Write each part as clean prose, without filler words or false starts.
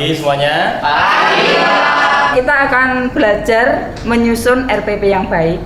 pagi semuanya. Kita akan belajar menyusun RPP yang baik.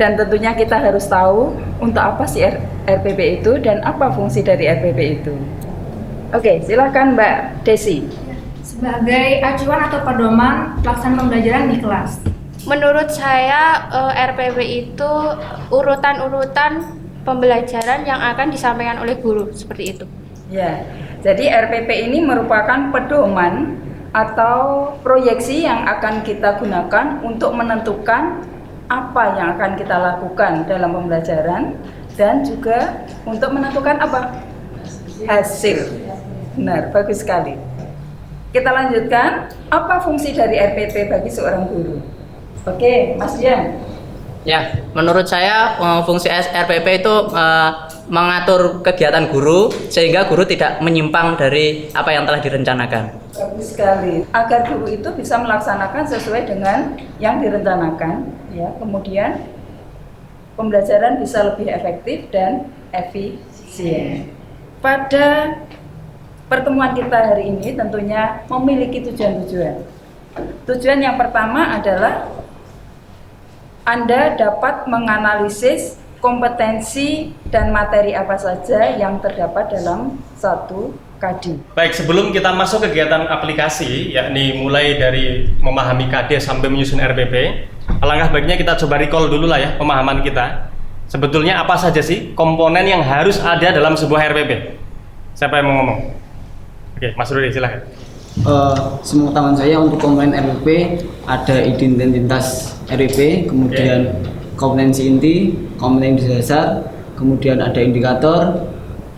Dan tentunya kita harus tahu untuk apa sih RPP itu dan apa fungsi dari RPP itu. Oke, silakan Mbak Desi. Sebagai acuan atau pedoman pelaksanaan pembelajaran di kelas. Menurut saya RPP itu urutan-urutan pembelajaran yang akan disampaikan oleh guru, seperti itu. Ya, jadi RPP ini merupakan pedoman atau proyeksi yang akan kita gunakan untuk menentukan apa yang akan kita lakukan dalam pembelajaran dan juga untuk menentukan apa? Hasil. Benar, bagus sekali. Kita lanjutkan, apa fungsi dari RPP bagi seorang guru? Oke, Mas Jan. Ya, menurut saya fungsi RPP itu mengatur kegiatan guru sehingga guru tidak menyimpang dari apa yang telah direncanakan. Bagus sekali. Agar guru itu bisa melaksanakan sesuai dengan yang direncanakan, ya. Kemudian pembelajaran bisa lebih efektif dan efisien. Pada pertemuan kita hari ini tentunya memiliki tujuan-tujuan. Tujuan yang pertama adalah Anda dapat menganalisis kompetensi dan materi apa saja yang terdapat dalam satu KD. Baik, sebelum kita masuk kegiatan aplikasi, yakni mulai dari memahami KD sampai menyusun RPP, alangkah baiknya kita coba recall dulu lah ya pemahaman kita. Sebetulnya apa saja sih komponen yang harus ada dalam sebuah RPP? Siapa yang mau ngomong? Oke, Mas Rudi silahkan. Sepengetahuan saya untuk komponen RPP ada identitas RPP, kemudian kompetensi inti, kompetensi dasar, kemudian ada indikator,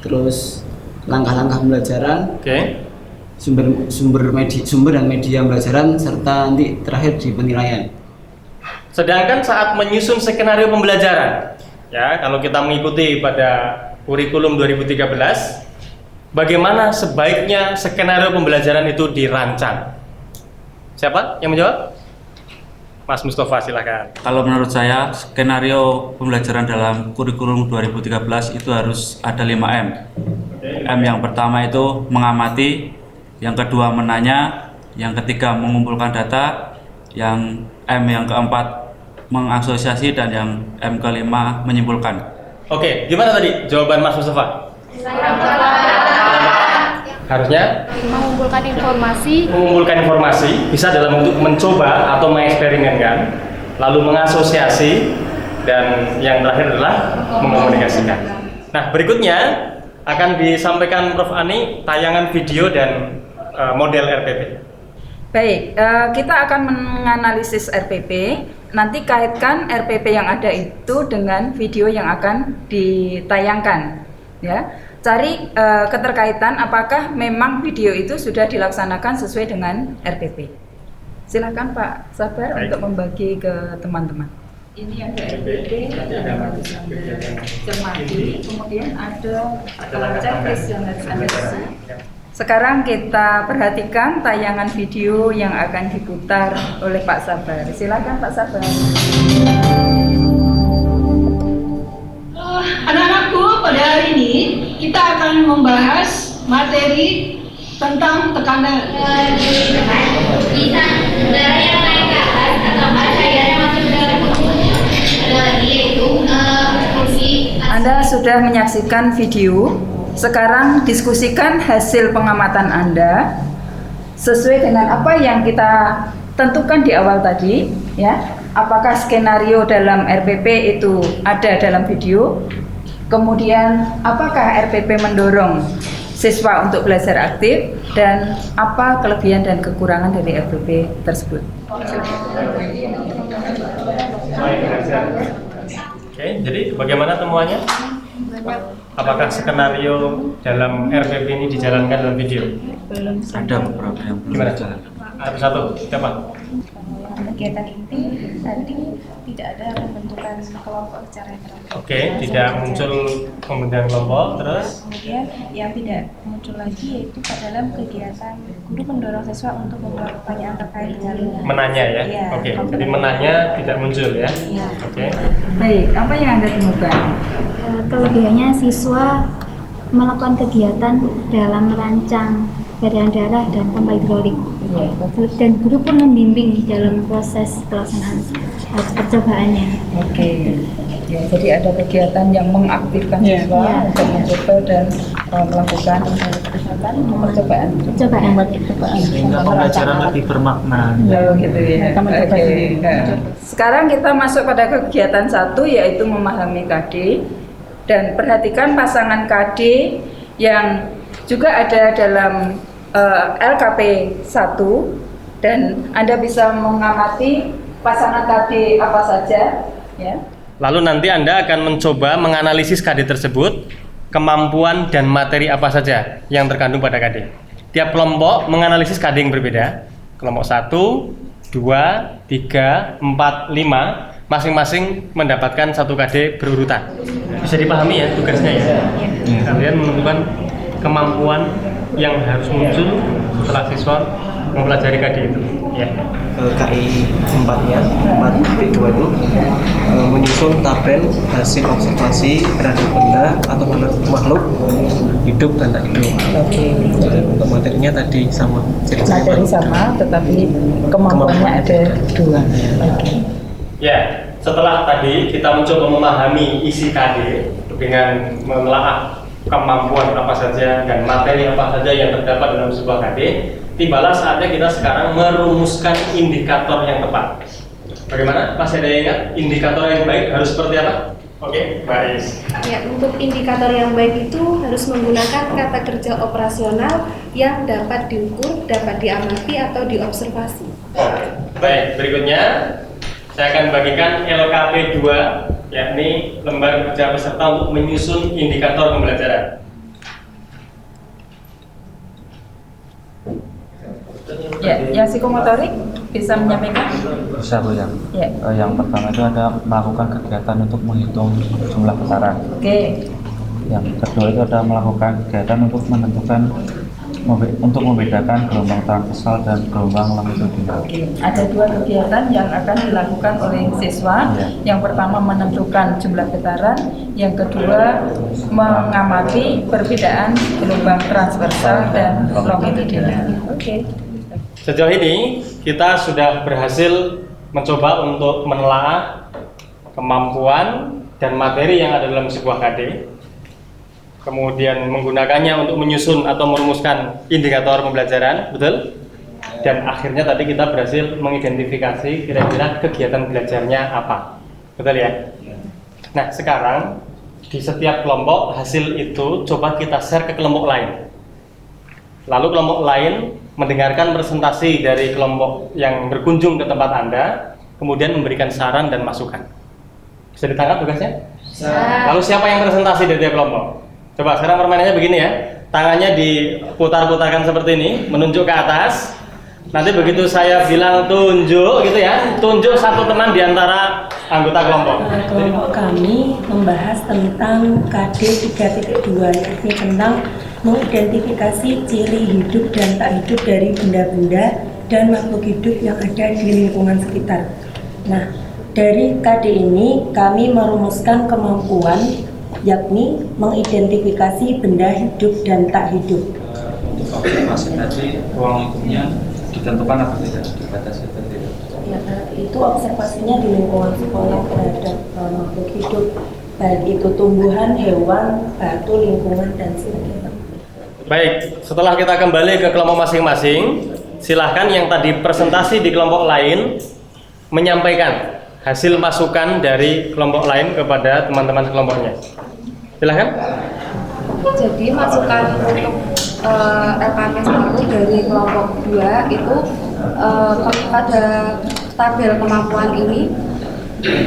terus langkah-langkah pembelajaran, sumber dan media pembelajaran, serta nanti terakhir di penilaian. Sedangkan saat menyusun skenario pembelajaran, ya kalau kita mengikuti pada kurikulum 2013, bagaimana sebaiknya skenario pembelajaran itu dirancang? Siapa yang menjawab? Mas Mustafa silahkan. Kalau menurut saya skenario pembelajaran dalam kurikulum 2013 itu harus ada 5M. M yang pertama itu mengamati, yang kedua menanya, yang ketiga mengumpulkan data, yang M yang keempat mengasosiasi, dan yang M kelima menyimpulkan. Oke, gimana tadi jawaban Mas Mustafa? Harusnya mengumpulkan informasi bisa dalam bentuk mencoba atau mengeksperimenkan, lalu mengasosiasi, dan yang terakhir adalah mengkomunikasikan. Nah, berikutnya akan disampaikan Prof. Ani tayangan video dan model RPP. Baik, kita akan menganalisis RPP. Nanti kaitkan RPP yang ada itu dengan video yang akan ditayangkan, ya. Cari keterkaitan apakah memang video itu sudah dilaksanakan sesuai dengan RPP. Silakan Pak Sabar untuk membagi ke teman-teman. Ini ada RPP, ada cermati, kemudian ada checklist yang harus Anda isi. Sekarang kita perhatikan tayangan video yang akan diputar oleh Pak Sabar. Silakan Pak Sabar. Anak-anakku, pada hari ini kita akan membahas materi tentang tekanan. Bisa udara yang naik ke atas atau cairan yang masuk ke dalam tubuh. Ada lagi yaitu fungsi. Anda sudah menyaksikan video. Sekarang diskusikan hasil pengamatan Anda sesuai dengan apa yang kita tentukan di awal tadi, ya. Apakah skenario dalam RPP itu ada dalam video? Kemudian apakah RPP mendorong siswa untuk belajar aktif, dan apa kelebihan dan kekurangan dari RPP tersebut? Oke, jadi bagaimana temuannya? Apakah skenario dalam RPP ini dijalankan dalam video? Belum. Ada beberapa yang belum dijalankan. Satu-satu, siapa? Kegiatan inti tadi tidak ada pembentukan kelompok secara interaktif. Oke, tidak muncul pembentukan kelompok, terus? Kemudian yang tidak muncul lagi yaitu dalam kegiatan guru mendorong siswa untuk membuat pertanyaan terkait dengan menanya ya? Iya, Oke, jadi menanya tidak muncul ya? Iya. Oke. Baik, apa yang Anda temukan? Kelebihannya siswa melakukan kegiatan dalam merancang varian darah, dan pompa hidrolik. Dan guru pun membimbing dalam proses pelaksanaan percobaannya. Oke. Ya, jadi ada kegiatan yang mengaktifkan siswa untuk mencoba dan melakukan percobaan. Sehingga pembelajaran lebih bermakna. Oh, gitu ya. Oke. Sekarang kita masuk pada kegiatan 1, yaitu memahami KD. Dan perhatikan pasangan KD yang juga ada dalam LKP 1, dan Anda bisa mengamati pasangan KD apa saja, ya. Lalu nanti Anda akan mencoba menganalisis KD tersebut, kemampuan dan materi apa saja yang terkandung pada KD. Tiap kelompok menganalisis KD yang berbeda. Kelompok 1, 2, 3, 4, 5 masing-masing mendapatkan 1 KD berurutan. Bisa dipahami ya tugasnya ya. Kalian menentukan kemampuan yang harus muncul setelah siswa mempelajari KD itu. Ya. KI 4-nya, 4.2 itu menyusun tabel hasil observasi terhadap benda atau makhluk hidup dan tak hidup. Oke. Jadi untuk materinya tadi sama. Materi sama, tetapi kemampuannya ada 2. Oke. Ya, setelah tadi kita mencoba memahami isi KD dengan menelaah kemampuan apa saja dan materi apa saja yang terdapat dalam sebuah KD, tibalah saatnya kita sekarang merumuskan indikator yang tepat. Bagaimana? Masih ada yang ingat indikator yang baik harus seperti apa? Oke, baik. Ya, untuk indikator yang baik itu harus menggunakan kata kerja operasional yang dapat diukur, dapat diamati atau diobservasi. Oke, baik. Berikutnya saya akan bagikan LKP 2, yakni lembar kerja peserta untuk menyusun indikator pembelajaran. Ya, yang psikomotorik bisa menyampaikan? Bisa Bu ya. Ya. Yang pertama itu ada melakukan kegiatan untuk menghitung jumlah besaran. Oke. Yang kedua itu ada melakukan kegiatan untuk menentukan untuk membedakan gelombang transversal dan gelombang longitudinal. Oke. Ada 2 kegiatan yang akan dilakukan oleh siswa. Ya. Yang pertama menentukan jumlah getaran, yang kedua mengamati perbedaan gelombang transversal dan longitudinal. Oke. Sejauh ini kita sudah berhasil mencoba untuk menelaah kemampuan dan materi yang ada dalam sebuah KD, kemudian menggunakannya untuk menyusun atau merumuskan indikator pembelajaran, betul? Dan akhirnya tadi kita berhasil mengidentifikasi kira-kira kegiatan belajarnya apa, betul ya? Nah, sekarang di setiap kelompok hasil itu coba kita share ke kelompok lain. Lalu kelompok lain mendengarkan presentasi dari kelompok yang berkunjung ke tempat Anda, kemudian memberikan saran dan masukan. Bisa ditangkap tugasnya? Lalu siapa yang presentasi dari tiap kelompok? Coba sekarang permainannya begini ya, tangannya diputar-putarkan seperti ini, menunjuk ke atas. Nanti begitu saya bilang tunjuk gitu ya, tunjuk satu teman di antara anggota kelompok. Kelompok kami membahas tentang KD 3.2, yakni tentang mengidentifikasi ciri hidup dan tak hidup dari benda-benda dan makhluk hidup yang ada di lingkungan sekitar. Nah, dari KD ini kami merumuskan kemampuan, yakni mengidentifikasi benda hidup dan tak hidup. Untuk observasi tadi ruang lingkupnya ditentukan atau tidak dibatasi atau tidak? Ya, itu observasinya di lingkungan sekolah terhadap makhluk hidup, baik itu tumbuhan, hewan, batu, lingkungan, dan sebagainya. Baik, setelah kita kembali ke kelompok masing-masing, silahkan yang tadi presentasi di kelompok lain menyampaikan hasil masukan dari kelompok lain kepada teman-teman kelompoknya. Silahkan. Jadi masukan untuk LKP 1 dari kelompok 2 itu pada tabel kemampuan ini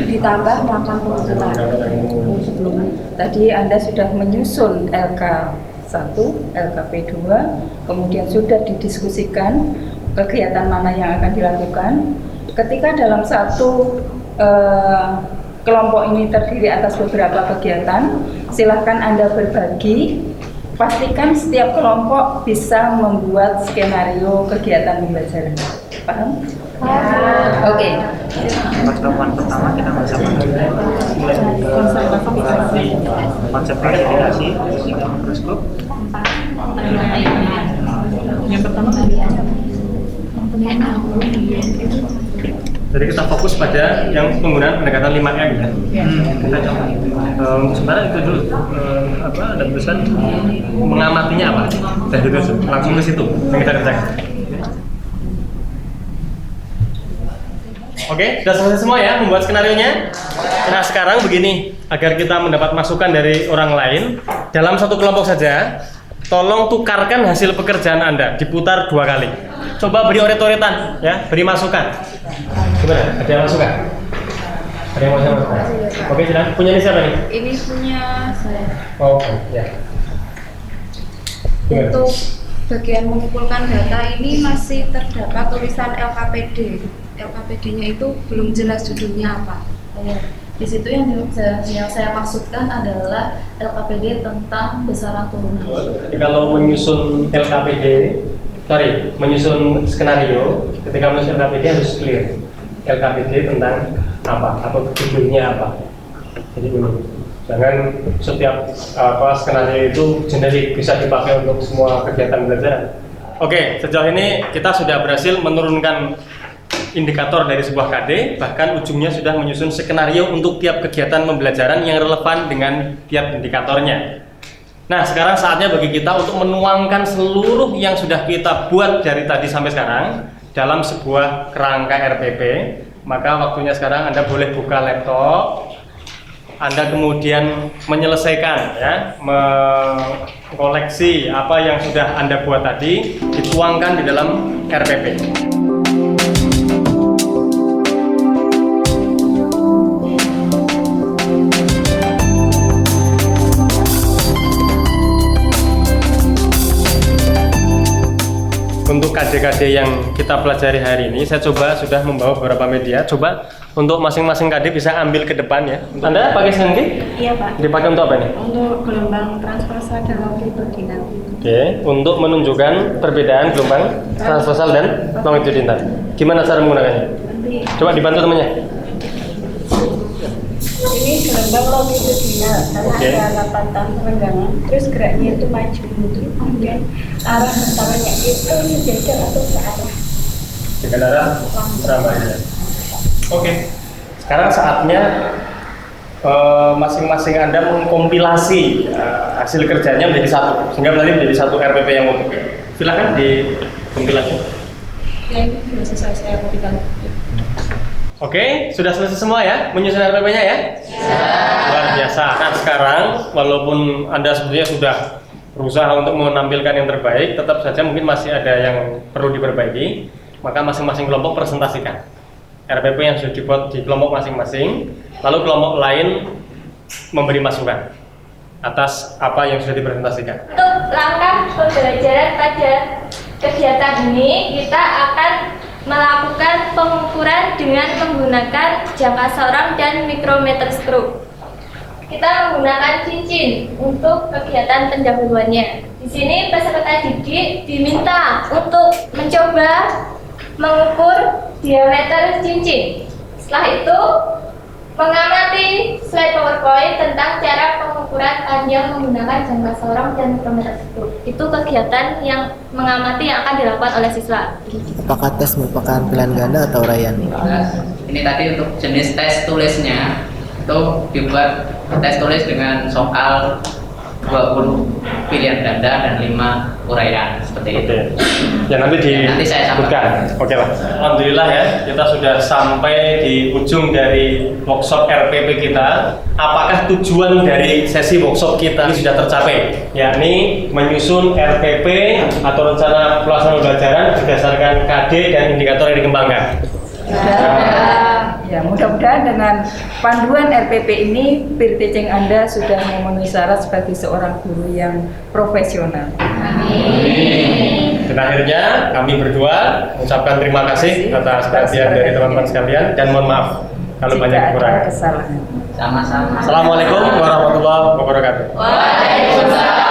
ditambah melakukan pengumpulan. Sebelum tadi Anda sudah menyusun LK 1, LKP 2, kemudian sudah didiskusikan kegiatan mana yang akan dilakukan. Ketika dalam satu kelompok ini terdiri atas beberapa kegiatan, silahkan Anda berbagi. Pastikan setiap kelompok bisa membuat skenario kegiatan pembelajaran. Paham? Oke. Pertemuan pertama kita bahas konsep klasifikasi mikroskop. Yang pertama Jadi kita fokus pada yang penggunaan pendekatan 5M ya. Kita coba. Untuk sementara itu dulu ada tulisan mengamatinya apa? Dari itu langsung ke situ yang kita kerjakan. Oke, sudah selesai semua ya membuat skenarionya. Nah sekarang begini, agar kita mendapat masukan dari orang lain dalam satu kelompok saja, tolong tukarkan hasil pekerjaan Anda, diputar 2 kali. Coba beri oret-oretan, ya, beri masukan. Gimana? Ada yang masukan? Ada yang masukan? Oke, silakan. Punya ini siapa nih? Ini punya saya. Oh, ya. Gimana? Untuk bagian mengumpulkan data ini masih terdapat tulisan LKPD. LKPD-nya itu belum jelas judulnya apa. Di situ yang saya maksudkan adalah LKPD tentang besaran turunan. Jadi kalau menyusun menyusun skenario, ketika menyusun LKPD harus clear. LKPD tentang apa atau judulnya apa. Jadi begini, jangan setiap skenario itu generik bisa dipakai untuk semua kegiatan belajar. Oke, sejauh ini kita sudah berhasil menurunkan indikator dari sebuah KD, bahkan ujungnya sudah menyusun skenario untuk tiap kegiatan pembelajaran yang relevan dengan tiap indikatornya. Nah, sekarang saatnya bagi kita untuk menuangkan seluruh yang sudah kita buat dari tadi sampai sekarang dalam sebuah kerangka RPP. Maka waktunya sekarang Anda boleh buka laptop, Anda kemudian menyelesaikan ya, mengkoleksi apa yang sudah Anda buat tadi, dituangkan di dalam RPP. Untuk KD-KD yang kita pelajari hari ini, saya coba sudah membawa beberapa media. Coba untuk masing-masing KD bisa ambil ke depan ya. Anda pakai sengki? Iya Pak. Dipakai untuk apa nih? Untuk gelombang transversal dan longitudinal. Oke, untuk menunjukkan perbedaan gelombang transversal dan longitudinal. Gimana cara menggunakannya? Coba dibantu temannya. Ini gelombang longitudinal karena ada 8 tahun perenggangan, terus geraknya itu maju mundur, kemudian arah bentaranya itu sejajar atau searah. Dengan arah seramanya. Oke, sekarang saatnya masing-masing Anda mengkompilasi hasil kerjanya menjadi satu, sehingga berarti menjadi satu RPP yang utuh. Silakan dikompilasi. Ya ini sudah selesai saya kopikan. Oke, sudah selesai semua ya menyusun RPP-nya ya? Luar biasa. Nah sekarang walaupun Anda sebetulnya sudah berusaha untuk menampilkan yang terbaik, tetap saja mungkin masih ada yang perlu diperbaiki. Maka masing-masing kelompok presentasikan RPP yang sudah dibuat di kelompok masing-masing, lalu kelompok lain memberi masukan atas apa yang sudah dipresentasikan. Untuk langkah pembelajaran pada kegiatan ini, kita akan melakukan pengukuran dengan menggunakan jangka sorong dan mikrometer skru. Kita menggunakan cincin untuk kegiatan pendahuluannya. Di sini peserta didik diminta untuk mencoba mengukur diameter cincin. Setelah itu, mengamati slide PowerPoint tentang cara pengukuran panjang menggunakan jangka sorong dan mikrometer skru. Itu kegiatan yang mengamati yang akan dilakukan oleh siswa. Apakah tes merupakan pilihan ganda atau uraian? Ini tadi untuk jenis tes tulisnya itu dibuat tes tulis dengan soal 20 pilihan ganda dan 5 uraian seperti itu. Ya nanti disebutkan. Oke lah. Alhamdulillah ya, kita sudah sampai di ujung dari workshop RPP kita. Apakah tujuan dari sesi workshop kita ini sudah tercapai? Yakni menyusun RPP atau rencana pelaksanaan pembelajaran berdasarkan KD dan indikator yang dikembangkan. Ya, mudah-mudahan dengan panduan RPP ini peer teaching Anda sudah memenuhi syarat sebagai seorang guru yang profesional. Dan akhirnya kami berdua mengucapkan terima kasih atas perhatian dari teman-teman sekalian dan mohon maaf kalau banyak kekurangan. Kesalahan. Sama-sama. Assalamualaikum warahmatullahi wabarakatuh. Waalaikumsalam.